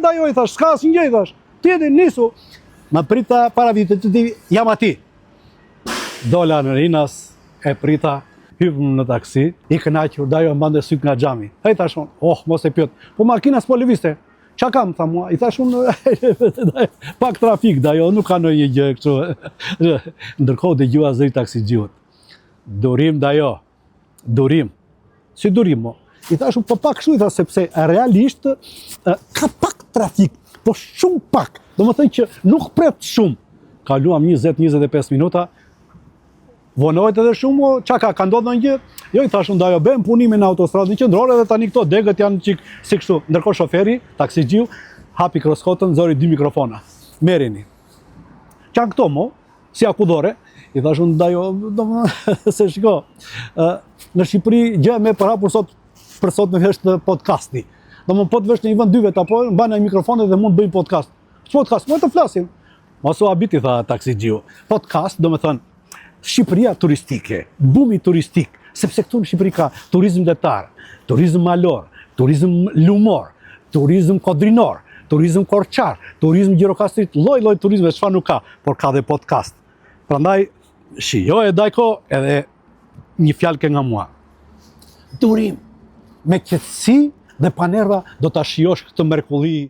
dajo, i thash, s'ka asnjë gjë, i thash. Ti edhe nisu. Më prita para vitit të jam aty. Dola në Rinas, e prita, hypëm në taksi, i kënaqur, dajo mbante syt nga xhami. Ai thashun, mos e pyet. Po makina s'po lëvizte. Qa kam, tha mua, i thashun, pak trafik, dajo, nuk ka ndonjë gjë kështu. Ndërkohë dëgjova zëri taksixhiut. Durim dajo, durim. Si durim, mo? I thashun, po pak kështu, i thash, sepse realisht ka pak trafik, po shumë pak. Do më thënë që nuk pret shumë. Kaluam 20-25 minuta, vonojt edhe shumë, ka ndodhë në gjë? Jo, i thashun, dajo, bëjmë punimin në autostradën qendrore dhe tani këto degët janë qik si kështu. Ndërkohë shoferi, taksixhiu, hapi kroskotën, zori 2 mikrofona. Merrini. Qanë këto, mo, si akudore, i thashun, dajo, se shiko, në Shqipëri gjë me përhapur për sot me vesh të podcasti. Do më po të vesh në i vend dyve të apo, mbajnë mikrofonet dhe mund bëjmë podcast. Podcast, më të flasim. Mosu abiti, tha taksixhiu. Podcast, do më thënë, Shqipëria turistike, bumi turistik, sepse këtu në Shqipëri ka turizm detar, turizm malor, turizm lumor, turizm kodrinor, turizm korçar, turizm gjirokastrit, lloj turizme, çfarë nuk ka, por ka dhe podcast. Prandaj, shijoje Dajko edhe një fjalë ke nga mua. Durim, me qetësi dhe panerva do ta shijosh këtë mrekulli